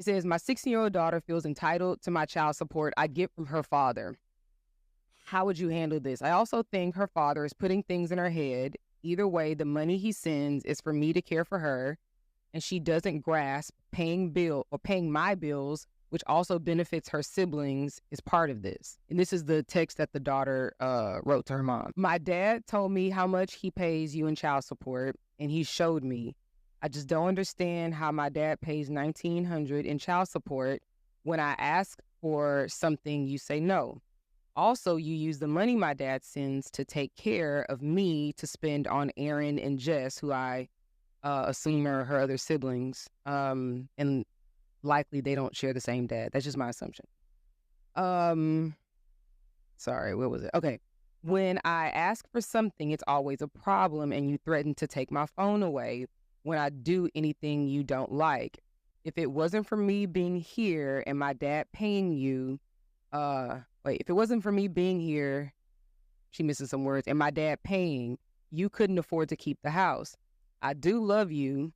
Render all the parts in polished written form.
It says, my 16-year-old daughter feels entitled to my child support I get from her father. How would you handle this? I also think her father is putting things in her head. Either way, the money he sends is for me to care for her, and she doesn't grasp paying my bills, which also benefits her siblings, is part of this. And this is the text that the daughter wrote to her mom. My dad told me how much he pays you in child support, and he showed me. I just don't understand how my dad pays $1,900 in child support. When I ask for something, you say no. Also, you use the money my dad sends to take care of me to spend on Aaron and Jess, who I assume are her other siblings. And likely they don't share the same dad. That's just my assumption. Sorry, what was it? Okay. When I ask for something, it's always a problem, and you threaten to take my phone away when I do anything you don't like. If it wasn't for me being here and my dad paying you, if it wasn't for me being here, she missing some words, and my dad paying, you couldn't afford to keep the house. I do love you,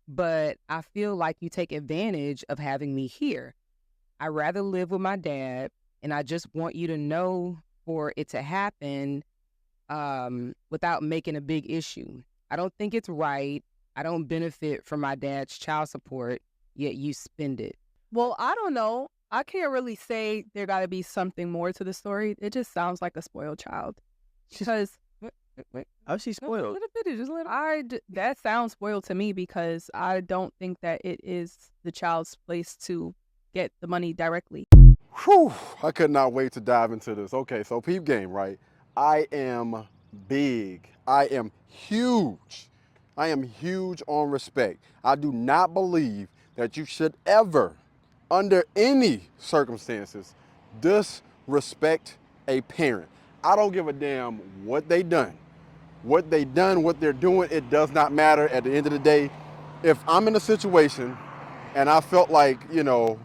but I feel like you take advantage of having me here. I rather live with my dad, and I just want you to know for it to happen without making a big issue. I don't think it's right. I don't benefit from my dad's child support, yet you spend it. Well, I don't know. I can't really say there got to be something more to the story. It just sounds like a spoiled child. Because How's she A spoiled? little bit, just a little. that sounds spoiled to me because I don't think that it is the child's place to get the money directly. Whew, I could not wait to dive into this. Okay, so peep game, right? I am big. I am huge. I am huge on respect. I do not believe that you should ever, under any circumstances, disrespect a parent. I don't give a damn what they done. What they done, what they're doing, it does not matter at the end of the day. If I'm in a situation and I felt like,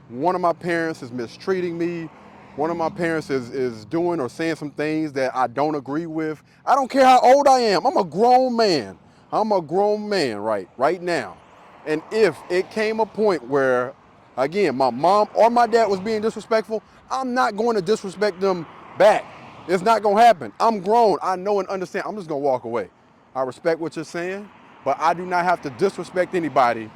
one of my parents is mistreating me, one of my parents is doing or saying some things that I don't agree with, I don't care how old I am. I'm a grown man. I'm a grown man right now. And if it came a point where, again, my mom or my dad was being disrespectful, I'm not going to disrespect them back. It's not going to happen. I'm grown. I know and understand. I'm just going to walk away. I respect what you're saying, but I do not have to disrespect anybody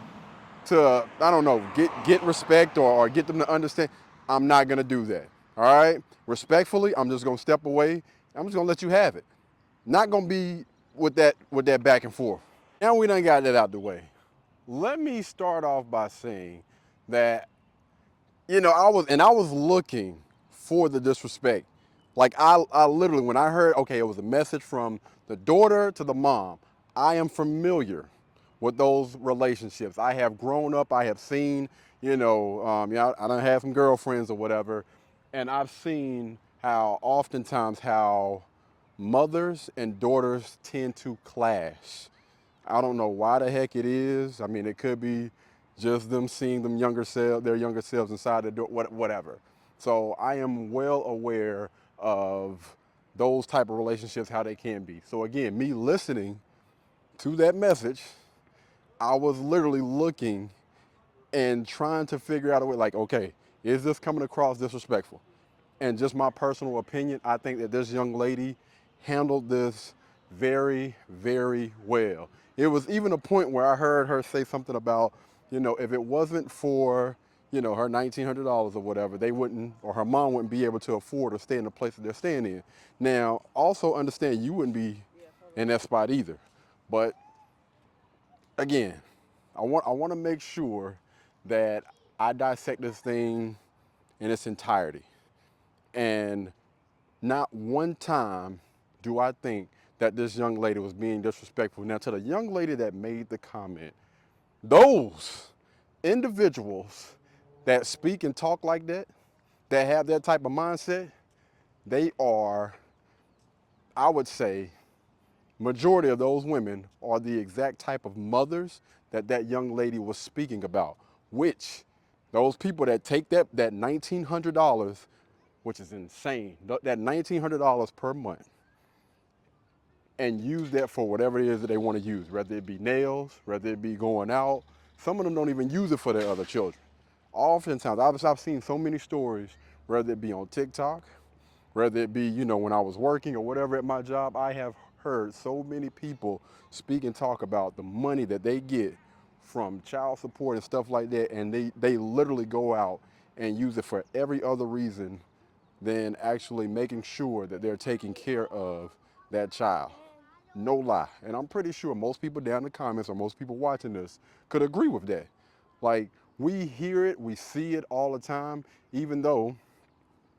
to, I don't know, get respect or get them to understand. I'm not going to do that. All right? Respectfully, I'm just going to step away. I'm just going to let you have it. Not going to be with that back and forth. Now we done got that out the way. Let me start off by saying that, I was looking for the disrespect. Like I literally, when I heard, okay, it was a message from the daughter to the mom, I am familiar with those relationships. I have grown up, I have seen, I done had some girlfriends or whatever, and I've seen how oftentimes how mothers and daughters tend to clash. I don't know why the heck it is. I mean, it could be just them seeing their younger selves inside the door, whatever. So I am well aware of those type of relationships, how they can be. So again, me listening to that message, I was literally looking and trying to figure out a way, like, okay, is this coming across disrespectful? And just my personal opinion, I think that this young lady handled this very, very well. It was even a point where I heard her say something about, if it wasn't for, her $1,900 or whatever, they wouldn't, or her mom wouldn't be able to afford or stay in the place that they're staying in. Now, also understand you wouldn't be in that spot either. But again, I want to make sure that I dissect this thing in its entirety. And not one time do I think that this young lady was being disrespectful. Now, to the young lady that made the comment, those individuals that speak and talk like that have that type of mindset, they are, I would say, majority of those women are the exact type of mothers that young lady was speaking about, which those people that take that $1,900, which is insane, that $1,900 per month, and use that for whatever it is that they want to use, whether it be nails, whether it be going out. Some of them don't even use it for their other children. oftentimes, I've seen so many stories, whether it be on TikTok, whether it be, you know, when I was working or whatever at my job, I have heard so many people speak and talk about the money that they get from child support and stuff like that, and they literally go out and use it for every other reason than actually making sure that they're taking care of that child. No lie. And I'm pretty sure most people down in the comments or most people watching this could agree with that. Like, we hear it, we see it all the time, even though,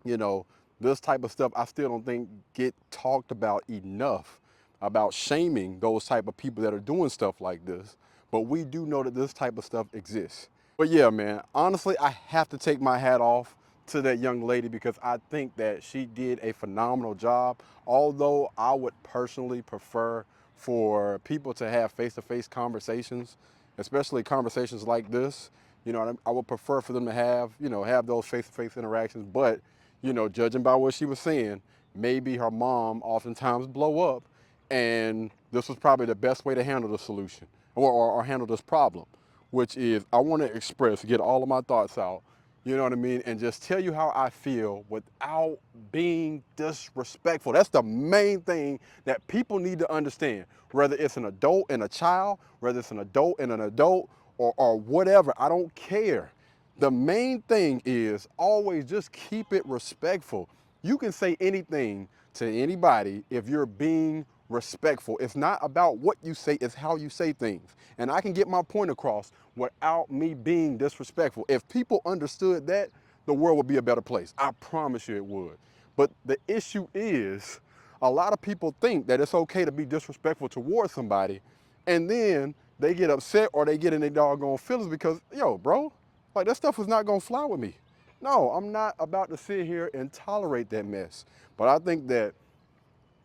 you know, this type of stuff I still don't think get talked about enough, about shaming those type of people that are doing stuff like this. But we do know that this type of stuff exists. But yeah, man, honestly, I have to take my hat off to that young lady because I think that she did a phenomenal job. Although I would personally prefer for people to have face-to-face conversations, especially conversations like this. You know, I would prefer for them to have, you know, have those face-to-face interactions. But, you know, judging by what she was saying, maybe her mom oftentimes blow up, and this was probably the best way to handle the solution or handle this problem, which is I want to express, get all of my thoughts out, you know what I mean, and just tell you how I feel without being disrespectful. That's the main thing that people need to understand, whether it's an adult and a child, whether it's an adult and an adult, or whatever, I don't care. The main thing is always just keep it respectful. You can say anything to anybody if you're being respectful. It's not about what you say, it's how you say things. And I can get my point across without me being disrespectful. If people understood that, the world would be a better place. I promise you it would. But the issue is, a lot of people think that it's okay to be disrespectful towards somebody, and then they get upset or they get in their doggone feelings because, yo, bro, like that stuff is not gonna fly with me. No, I'm not about to sit here and tolerate that mess. But I think that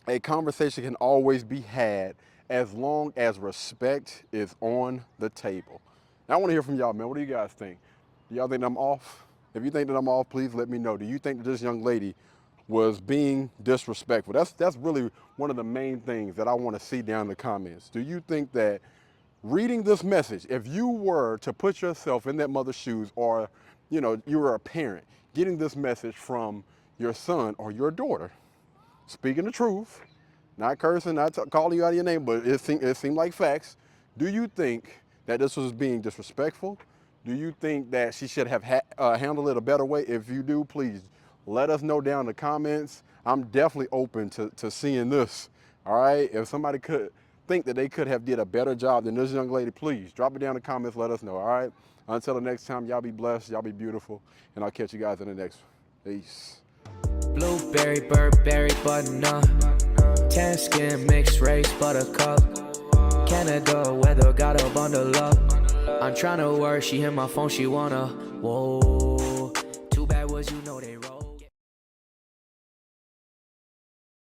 a conversation can always be had as long as respect is on the table. Now, I want to hear from y'all, man. What do you guys think? Do y'all think that I'm off? If you think that I'm off, please let me know. Do you think that this young lady was being disrespectful? That's really one of the main things that I want to see down in the comments. Do you think that reading this message, if you were to put yourself in that mother's shoes, or, you know, you were a parent getting this message from your son or your daughter, speaking the truth, not cursing, not calling you out of your name, but it seemed like facts. Do you think that this was being disrespectful? Do you think that she should have handled it a better way? If you do, please let us know down in the comments. I'm definitely open to seeing this, all right? If somebody could think that they could have did a better job than this young lady, please drop it down in the comments, let us know, all right? Until the next time, y'all be blessed, y'all be beautiful, and I'll catch you guys in the next one. Peace. Blueberry, Burberry, butternut, tan skin, mixed race, buttercup, Canada weather, got a bundle up. I'm tryna work, she hit my phone, she wanna, whoa. Too bad was you know they